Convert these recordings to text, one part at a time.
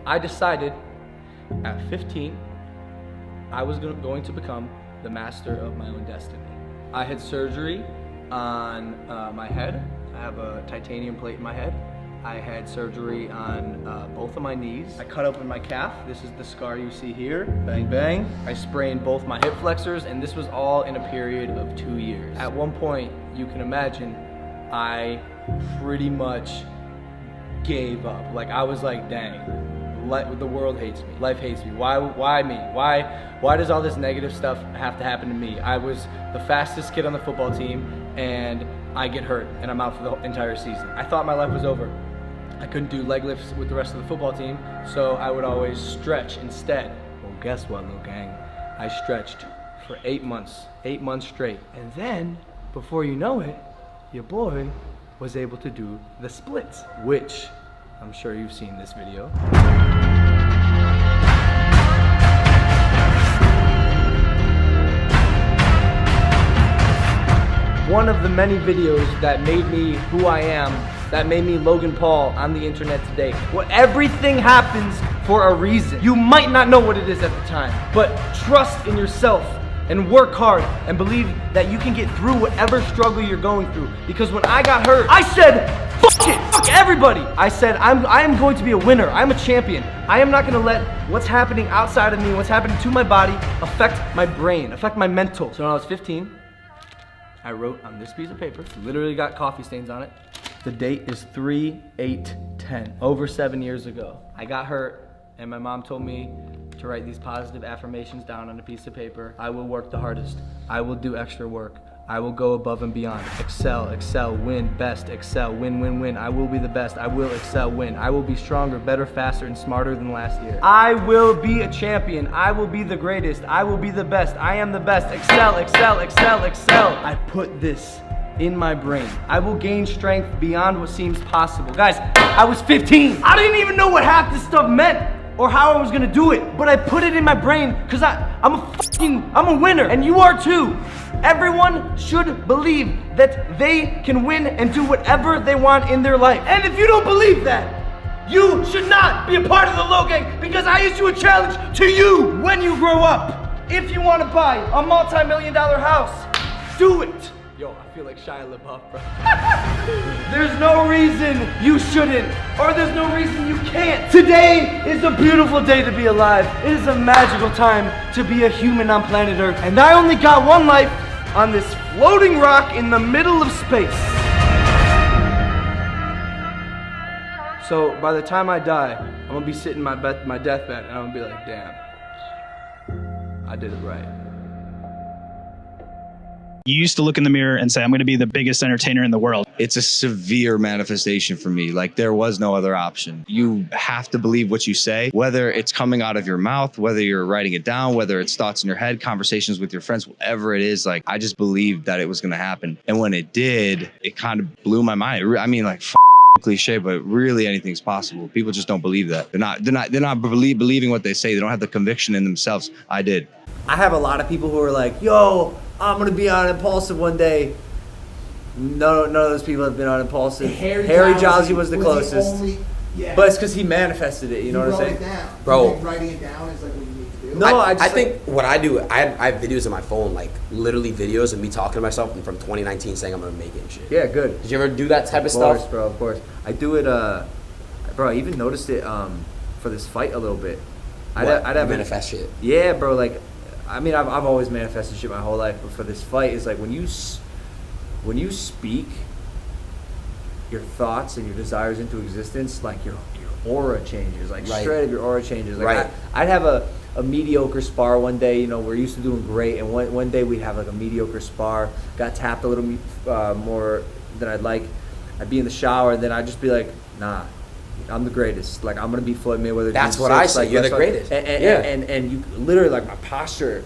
I decided at 15, I was going to become the master of my own destiny. I had surgery on my head. I have a titanium plate in my head. I had surgery on both of my knees. I cut open my calf. This is the scar you see here. Bang, bang. I sprained both my hip flexors, and this was all in a period of 2 years. At one point, you can imagine, I pretty much gave up. Like, I was like, dang. The world hates me. Life hates me. Why me? Why does all this negative stuff have to happen to me? I was the fastest kid on the football team, and I get hurt, and I'm out for the entire season. I thought my life was over. I couldn't do leg lifts with the rest of the football team, so I would always stretch instead. Well, guess what, little gang? I stretched for 8 months straight. And then, before you know it, your boy was able to do the splits, which I'm sure you've seen this video. One of the many videos that made me who I am, that made me Logan Paul on the internet today. Well, everything happens for a reason. You might not know what it is at the time, but trust in yourself and work hard and believe that you can get through whatever struggle you're going through. Because when I got hurt, I said, fuck it, fuck everybody. I said, I am going to be a winner. I'm a champion. I am not gonna let what's happening outside of me, what's happening to my body, affect my brain, affect my mental. So when I was 15, I wrote on this piece of paper, literally got coffee stains on it. The date is 3/8/10, over 7 years ago. I got hurt, and my mom told me to write these positive affirmations down on a piece of paper. I will work the hardest. I will do extra work. I will go above and beyond. Excel, excel, win, best, excel, win, win, win. I will be the best. I will excel, win. I will be stronger, better, faster, and smarter than last year. I will be a champion. I will be the greatest. I will be the best. I am the best. Excel, excel, excel, excel. I put this in my brain. I will gain strength beyond what seems possible. Guys, I was 15. I didn't even know what half this stuff meant or how I was gonna do it, but I put it in my brain because I'm a winner, and you are too. Everyone should believe that they can win and do whatever they want in their life. And if you don't believe that, you should not be a part of the Logan, because I issue a challenge to you. When you grow up, if you want to buy a multi-million-dollar house, do it. Yo, I feel like Shia LaBeouf, bro. There's no reason you shouldn't, or there's no reason you can't. Today is a beautiful day to be alive. It is a magical time to be a human on planet Earth. And I only got one life on this floating rock in the middle of space. So by the time I die, I'm gonna be sitting in my deathbed, and I'm gonna be like, damn, I did it right. You used to look in the mirror and say, I'm going to be the biggest entertainer in the world. It's a severe manifestation for me. Like, there was no other option. You have to believe what you say, whether it's coming out of your mouth, whether you're writing it down, whether it's thoughts in your head, conversations with your friends, whatever it is. Like, I just believed that it was going to happen. And when it did, it kind of blew my mind. I mean, like, cliche, but really anything's possible. People just don't believe that. They're not believing what they say. They don't have the conviction in themselves. I did. I have a lot of people who are like, yo, I'm gonna be on Impulsive one day. None of those people have been on Impulsive. Harry Jowsey was the closest. But it's because he manifested it, you know what I'm saying? It down. Bro. Writing it down is like what you need to do. No, I think what I do, I have videos on my phone, like literally videos of me talking to myself from 2019 saying I'm gonna make it and shit. Yeah, good. Did you ever do that type of Of course, stuff? bro, of course. I do it, bro, I even noticed it for this fight a little bit. I'd have manifest shit. Yeah, bro, like, I mean, I've always manifested shit my whole life, but for this fight, it's like when you speak your thoughts and your desires into existence, like your aura changes, like Right. straight up your aura changes. Like Right. I'd have a mediocre spar one day, you know, we're used to doing great, and one day we'd have like a mediocre spar, got tapped a little more than I'd like. I'd be in the shower, and then I'd just be like, nah, I'm the greatest. Like, I'm gonna be Floyd Mayweather. That's June what I 6th. say. Like, You're the that's greatest. And you literally, like, my posture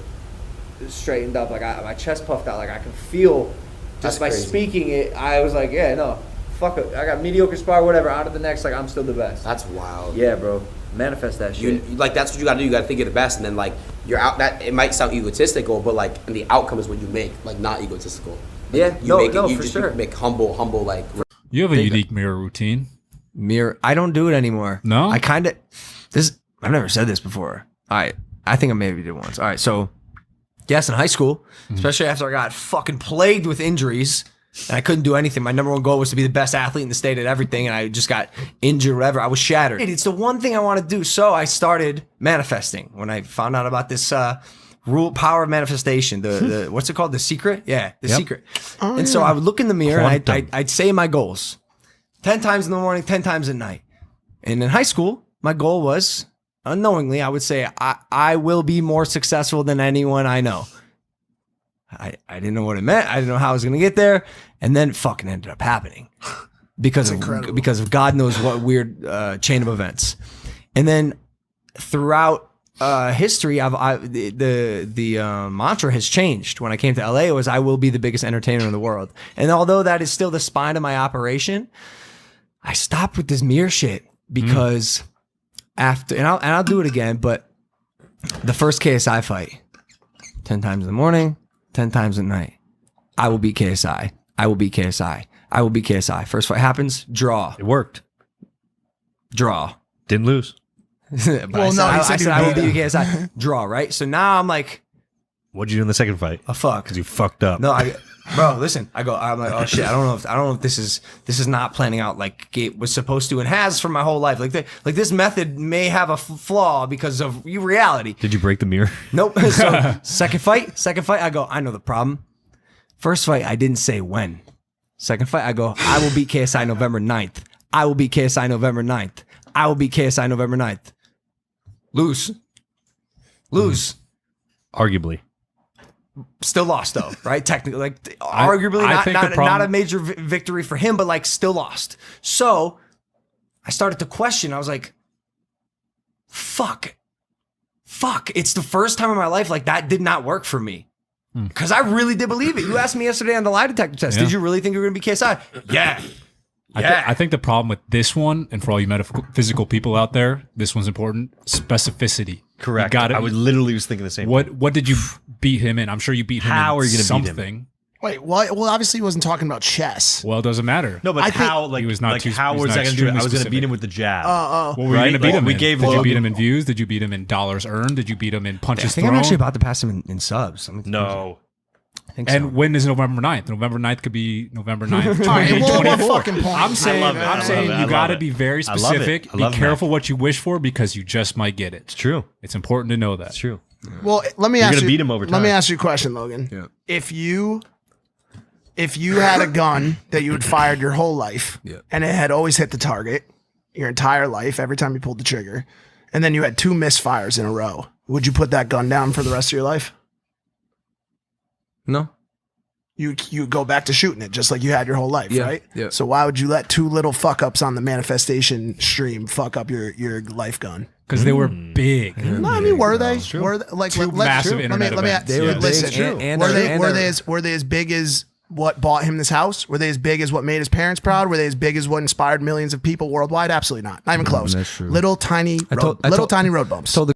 is straightened up. Like, my chest puffed out. Like, I can feel That's just by crazy. speaking it. I was like, yeah, no, fuck it. I got mediocre spar, whatever. On to the next. Like, I'm still the best. That's wild. Yeah, bro. Manifest that shit. Like, that's what you gotta do. You gotta think of the best, and then like you're out. That it might sound egotistical, but like, and the outcome is what you make. Like, not egotistical. Like, Yeah, you no, make no, you for just sure. make humble. Like, You have a unique mirror routine. Mirror. I don't do it anymore. No? I kind of. I've never said this before. All right. I think I maybe did once. All right. So, yes, in high school, especially after I got fucking plagued with injuries and I couldn't do anything. My number one goal was to be the best athlete in the state at everything. And I just got injured, whatever. I was shattered. It's the one thing I want to do. So I started manifesting when I found out about this power of manifestation. The what's it called? The secret? Yeah, the secret. And so I would look in the mirror and I'd say my goals 10 times in the morning, 10 times at night. And in high school, my goal was, unknowingly, I would say, I will be more successful than anyone I know. I didn't know what it meant. I didn't know how I was going to get there. And then it fucking ended up happening because of God knows what weird chain of events. And then throughout history, the mantra has changed. When I came to LA, it was, I will be the biggest entertainer in the world. And although that is still the spine of my operation, I stopped with this mirror shit because after, and I'll do it again, but the first KSI fight, 10 times in the morning, 10 times at night, I will beat KSI. I will beat KSI. I will beat KSI. First fight happens, draw. It worked. Draw. Didn't lose. But I said I will beat KSI. Draw, right? So now I'm like, What'd you do in the second fight? a fuck. Because you fucked up. No, bro, listen. I'm like, oh shit. I don't know if this is not planning out like it was supposed to and has for my whole life. Like this method may have a flaw because of reality. Did you break the mirror? Nope. So second fight. I go, I know the problem. First fight, I didn't say when. Second fight, I go, I will beat KSI November 9th. I will beat KSI November 9th. I will beat KSI November 9th. Lose. Arguably. Still lost though, right? Technically, like arguably not a major victory for him, but like still lost. So I started to question. I was like, fuck. It's the first time in my life like that did not work for me. Because I really did believe it. You asked me yesterday on the lie detector test, did you really think you were going to be KSI? Yeah. I think the problem with this one, and for all you metaphysical people out there, this one's important. Specificity. Correct. I was literally thinking the same thing. What did you beat him in? I'm sure you beat him How in are you gonna something. beat him? Wait, what? Well, obviously he wasn't talking about chess. Well, it doesn't matter. No, but how? Like, he was not like too- how he was was not I going to do it? I was going to extremely beat him with the jab. What were you Right? going to beat Like, him we in? gave Did the- you beat him in views? Did you beat him in dollars earned? Did you beat him in I punches think thrown? I'm actually about to pass him in subs. No. I think so. And when is November 9th? November 9th could be November 9th, All right, well, what 2024. fucking point? I'm saying, love it. I love it. I you love got to it. be very I love it. specific. I Be love careful what you wish for because you just might get it. It's true. It's important to know that. It's true. Well, let me You're ask gonna you. beat him over Let me time. ask you a question, Logan. Yeah. If you had a gun that you had fired your whole life, and it had always hit the target your entire life, every time you pulled the trigger, and then you had 2 misfires in a row, would you put that gun down for the rest of your life? No. You go back to shooting it just like you had your whole life, Yeah, right? yeah. So why would you let 2 little fuck ups on the manifestation stream fuck up your life gun? Because they were big. No, I mean, were they? Were they like Two massive internet events. They were listen? big and Were they as big as what bought him this house? Were they as big as what made his parents proud? Were they as big as what inspired millions of people worldwide? Absolutely not. Not even close. That's true. Little tiny road bumps. told the